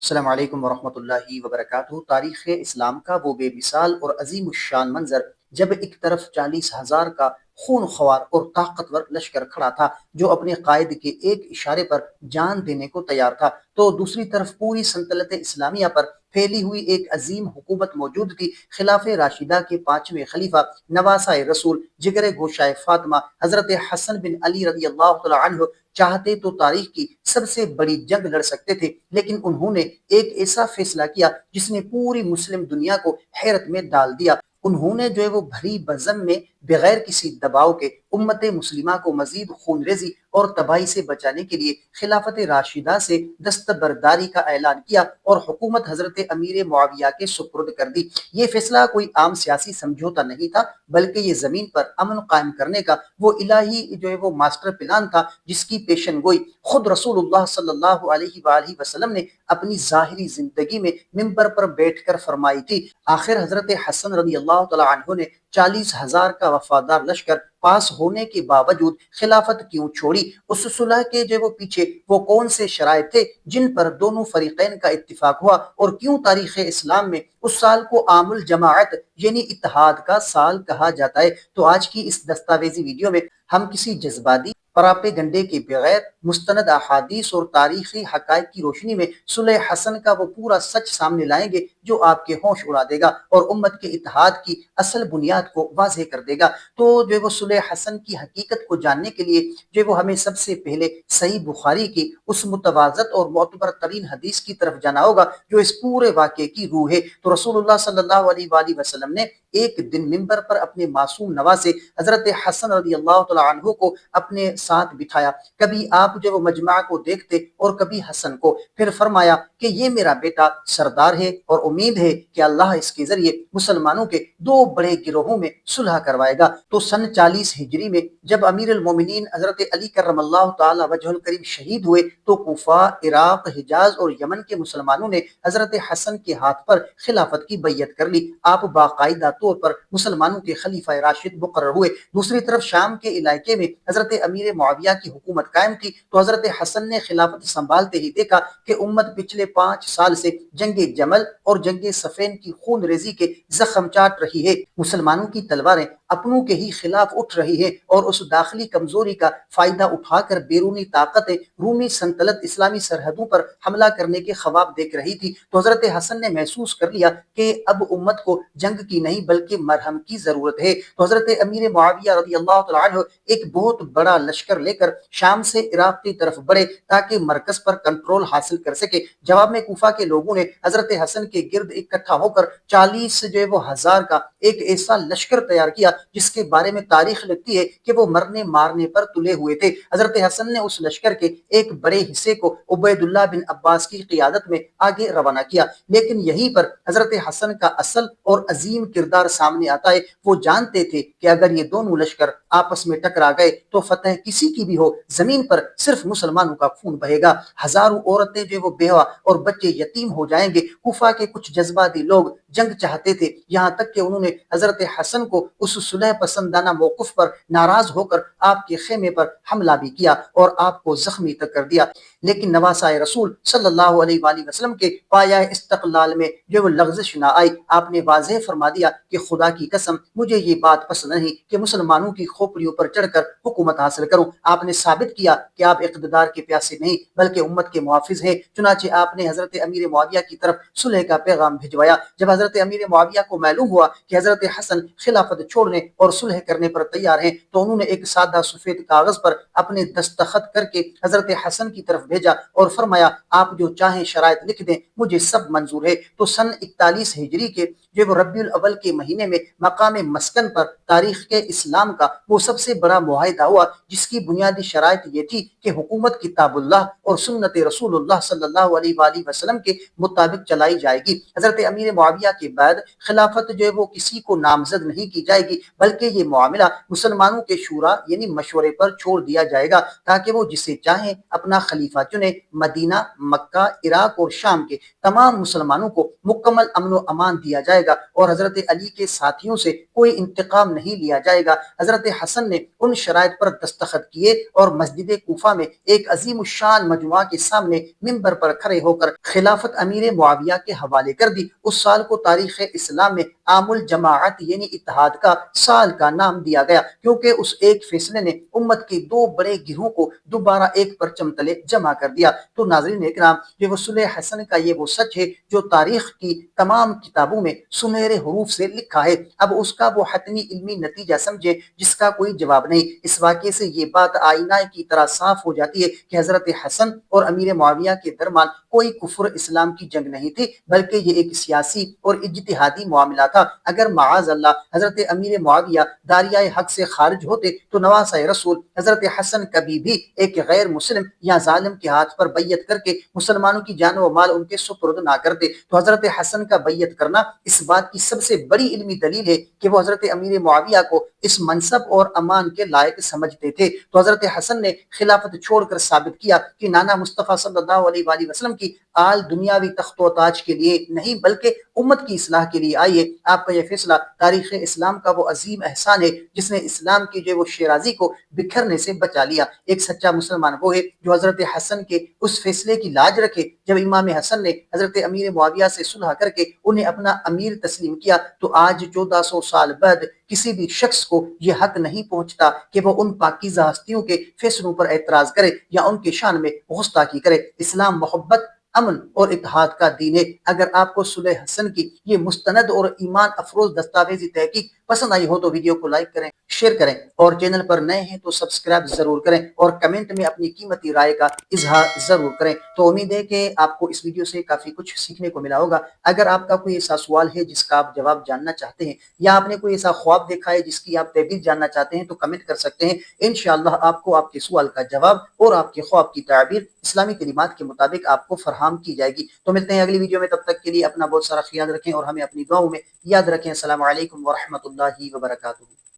السلام علیکم ورحمۃ اللہ وبرکاتہ۔ تاریخ اسلام کا وہ بے مثال اور عظیم الشان منظر جب ایک طرف 40,000 کا خون خوار اور طاقتور لشکر کھڑا تھا جو اپنے قائد کے ایک اشارے پر جان دینے کو تیار تھا، تو دوسری طرف پوری سلطنت اسلامیہ پر پھیلی ہوئی ایک عظیم حکومت موجود تھی۔ خلاف راشدہ کے پانچویں خلیفہ، نواسۂ رسول، جگر گوشائے فاطمہ، حضرت حسن بن علی رضی اللہ تعالی عنہ چاہتے تو تاریخ کی سب سے بڑی جنگ لڑ سکتے تھے، لیکن انہوں نے ایک ایسا فیصلہ کیا جس نے پوری مسلم دنیا کو حیرت میں ڈال دیا۔ انہوں نے جو ہے وہ بھری بزم میں بغیر کسی دباؤ کے امت مسلمہ کو مزید خون ریزی اور تباہی سے بچانے کے لیے خلافت راشدہ سے دستبرداری کا اعلان کیا اور حکومت حضرت امیر معاویہ کے سپرد کر دی۔ یہ فیصلہ کوئی عام سیاسی سمجھوتا نہیں تھا، بلکہ یہ زمین پر امن قائم کرنے کا وہ الہی جو ہے وہ ماسٹر پلان تھا جس کی پیشن گوئی خود رسول اللہ صلی اللہ علیہ وآلہ وسلم نے اپنی ظاہری زندگی میں ممبر پر بیٹھ کر فرمائی تھی۔ آخر حضرت حسن رضی اللہ تعالی عنہ نے 40,000 کا وفادار لشکر پاس ہونے کے باوجود خلافت کیوں چھوڑی؟ اس صلح کے جو وہ پیچھے وہ کون سے شرائط تھے جن پر دونوں فریقین کا اتفاق ہوا، اور کیوں تاریخ اسلام میں اس سال کو عام الجماعت یعنی اتحاد کا سال کہا جاتا ہے؟ تو آج کی اس دستاویزی ویڈیو میں ہم کسی جذباتی پراپیگنڈے کے بغیر مستند احادیث اور تاریخی حقائق کی روشنی میں صلح حسن کا وہ پورا سچ سامنے لائیں گے جو آپ کے ہوش اڑا دے گا اور امت کے اتحاد کی اصل بنیاد کو واضح کر دے گا۔ تو جو وہ صلح حسن کی حقیقت کو جاننے کے لیے جو وہ ہمیں سب سے پہلے صحیح بخاری کی اس متوازت اور معتبر ترین حدیث کی طرف جانا ہوگا جو اس پورے واقعے کی روح ہے۔ تو رسول اللہ صلی اللہ علیہ وآلہ وسلم نے ایک دن منبر پر اپنے معصوم نواسے حضرت حسن رضی اللہ تعالی عنہ کو اپنے ساتھ بٹھایا۔ کبھی آپ جو وہ مجمع کو دیکھتے اور کبھی حسن کو، پھر فرمایا کہ یہ میرا بیٹا سردار ہے اور امید ہے کہ اللہ اس کے ذریعے مسلمانوں کے دو بڑے گروہوں میں صلح کروائے گا۔ تو سن 40 ہجری میں جب امیر المومنین حضرت علی کرم اللہ تعالی وجہ الکریم شہید ہوئے تو کوفہ، عراق، حجاز اور یمن کے مسلمانوں نے حضرت حسن کے ہاتھ پر خلافت کی بیعت کر لی۔ آپ باقاعدہ طور پر مسلمانوں کے خلیفہ راشد مقرر ہوئے۔ دوسری طرف شام کے علاقے میں حضرت امیر معاویہ کی حکومت قائم تھی، تو حضرت حسن نے خلافت سنبھالتے ہی دیکھا کہ امت پچھلے 5 سال سے جنگ جمل اور جنگ صفین کی خون ریزی کے زخم چاٹ رہی ہے۔ مسلمانوں کی تلواریں اپنوں کے ہی خلاف اٹھ رہی ہیں اور اس داخلی کمزوری کا فائدہ اٹھا کر بیرونی طاقتیں رومی سلطنت اسلامی سرحدوں پر حملہ کرنے کے خواب دیکھ رہی تھی۔ تو حضرت حسن نے محسوس کر لیا کہ اب امت کو جنگ کی نہیں بلکہ مرہم کی ضرورت ہے۔ تو حضرت امیر معاویہ رضی اللہ تعالی عنہ ایک بہت بڑا لشکر لے کر شام سے عراق کی طرف بڑھے تاکہ مرکز پر کنٹرول حاصل کر سکے۔ جواب میں کوفہ کے لوگوں نے حضرت حسن کے گرد اکٹھا ہو کر 40 جو ہے وہ ہزار کا ایک ایسا لشکر تیار کیا جس کے بارے میں تاریخ لکھتی ہے کہ وہ مرنے مارنے پر تلے ہوئے تھے۔ حضرت حسن نے اس لشکر کے ایک بڑے حصے کو عبید اللہ بن عباس کی قیادت میں آگے روانہ کیا، لیکن یہیں پر حضرت حسن کا اصل اور عظیم کردار سامنے آتا ہے۔ وہ جانتے تھے کہ اگر یہ دونوں لشکر آپس میں ٹکرا گئے تو فتح کسی کی بھی ہو، زمین پر صرف مسلمانوں کا خون بہے گا، ہزاروں عورتیں جو وہ بیوہ اور بچے یتیم ہو جائیں گے۔ کوفہ کے کچھ جذباتی لوگ جنگ چاہتے تھے، یہاں تک کہ انہوں نے حضرت حسن کو اس صلح پسندانہ موقف پر ناراض ہو کر آپ کے خیمے پر حملہ بھی کیا اور آپ کو زخمی تک کر دیا، لیکن نواسۂ رسول صلی اللہ علیہ وآلہ وسلم کے پایہ استقلال میں جو وہ لغزش نہ آئی۔ آپ نے واضح فرما دیا کہ خدا کی قسم مجھے یہ بات پسند نہیں کہ مسلمانوں کی کھوپڑیوں پر چڑھ کر حکومت حاصل کروں۔ آپ نے ثابت کیا کہ آپ اقتدار کے پیاسے نہیں بلکہ امت کے محافظ ہیں، چنانچہ آپ نے حضرت امیر معاویہ کی طرف صلح کا پیغام بھجوایا۔ جب حضرت امیر معاویہ کو معلوم ہوا کہ حضرت حسن خلافت چھوڑنے اور صلح کرنے پر تیار ہیں تو انہوں نے ایک سادہ سفید کاغذ پر اپنے دستخط کر کے حضرت حسن کی طرف بھیجا اور فرمایا آپ جو چاہیں شرائط لکھ دیں، مجھے سب منظور ہے۔ تو سن 41 ہجری کے جو وہ ربیع الاول کے مہینے میں مقام مسکن پر تاریخ کے اسلام کا وہ سب سے بڑا معاہدہ ہوا جس کی بنیادی شرائط یہ تھی کہ حکومت کتاب اللہ اور سنت رسول اللہ صلی اللہ علیہ وآلہ وسلم کے مطابق چلائی جائے گی۔ حضرت امیر معاویہ کے بعد خلافت جو ہے وہ کسی کو نامزد نہیں کی جائے گی بلکہ یہ معاملہ مسلمانوں کے شورا یعنی مشورے پر چھوڑ دیا جائے گا تاکہ وہ جسے چاہیں اپنا خلیفہ خلیفہ چنے، مدینہ، مکہ، عراق اور شام کے تمام مسلمانوں کو مکمل امن و امان دیا جائے گا اور حضرت علی کے ساتھیوں سے کوئی انتقام نہیں لیا جائے گا۔ حضرت حسن نے ان شرائط پر دستخط کیے اور مسجد کوفہ میں ایک عظیم الشان مجموعہ کے سامنے منبر پر کھڑے ہو کر خلافت امیر معاویہ کے حوالے کر دی۔ اس سال کو تاریخ اسلام میں عام الجماعت یعنی اتحاد کا سال کا نام دیا گیا، کیونکہ اس ایک فیصلے نے امت کے دو بڑے گروہوں کو دوبارہ ایک پرچم تلے جمع کر دیا۔ تو ناظرین اکرام، یہ وصول حسن کا یہ وہ سچ ہے جو تاریخ کی تمام کتابوں میں سنہرے حروف سے لکھا ہے۔ اب اس کا وہ حتمی علمی نتیجہ سمجھے جس کا کوئی جواب نہیں۔ اس واقعے سے یہ بات آئینہ کی طرح صاف ہو جاتی ہے کہ حضرت حسن اور امیر معاویہ کے درمیان کوئی کفر اسلام کی جنگ نہیں تھی، بلکہ یہ ایک سیاسی اور اجتہادی معاملہ تھا۔ اگر معاذ اللہ حضرت امیر معاویہ داریائے حق سے خارج ہوتے تو نواسۂ رسول حضرت حسن کبھی بھی ایک غیر مسلم یا ظالم کے ہاتھ پر بیعت کر کے مسلمانوں کی جان و مال ان کے سپرد نہ کرتے۔ تو حضرت حسن کا بیعت کرنا اس بات کی سب سے بڑی علمی دلیل ہے کہ وہ حضرت امیر معاویہ کو اس منصب اور امان کے لائق سمجھتے تھے۔ تو حضرت حسن نے خلافت چھوڑ کر ثابت کیا کہ نانا مصطفیٰ صلی اللہ علیہ وآلہ وسلم کی آل دنیاوی تخت و تاج کے لیے نہیں بلکہ امت کی اصلاح کے لیے آئی ہے۔ آپ کا یہ فیصلہ تاریخ اسلام کا وہ عظیم احسان ہے جس نے اسلام کی جو وہ شیرازی کو بکھرنے سے بچا لیا۔ ایک سچا مسلمان وہ ہے جو حضرت حسن کے اس فیصلے کی لاج رکھے جب امام حسن نے حضرت امیر معاویہ سے صلح کر کے انہیں اپنا امیر تسلیم کیا۔ تو آج 1400 سال بعد کسی بھی شخص کو یہ حق نہیں پہنچتا کہ وہ ان پاکیزہ ہستیوں کے فیصلوں پر اعتراض کرے یا ان کے شان میں گستاخی کرے۔ اسلام محبت، امن اور اتحاد کا دین ہے۔ اگر آپ کو صلح حسن کی یہ مستند اور ایمان افروز دستاویزی تحقیق پسند آئی ہو تو ویڈیو کو لائک کریں، شیئر کریں اور چینل پر نئے ہیں تو سبسکرائب ضرور کریں اور کمنٹ میں اپنی قیمتی رائے کا اظہار ضرور کریں۔ تو امید ہے کہ آپ کو اس ویڈیو سے کافی کچھ سیکھنے کو ملا ہوگا۔ اگر آپ کا کوئی ایسا سوال ہے جس کا آپ جواب جاننا چاہتے ہیں یا آپ نے کوئی ایسا خواب دیکھا ہے جس کی آپ تعبیر جاننا چاہتے ہیں تو کمنٹ کر سکتے ہیں۔ انشاءاللہ آپ کو آپ کے سوال کا جواب اور آپ کے خواب کی تعبیر اسلامی کلمات کے مطابق آپ کو فراہم کی جائے گی۔ تو ملتے ہیں اگلی ویڈیو میں، تب تک کے لیے اپنا بہت سارا خیال رکھیں اور ہمیں اپنی دعاؤں میں یاد رکھیں۔ السلام علیکم ورحمۃ اللہ وبرکاتہ۔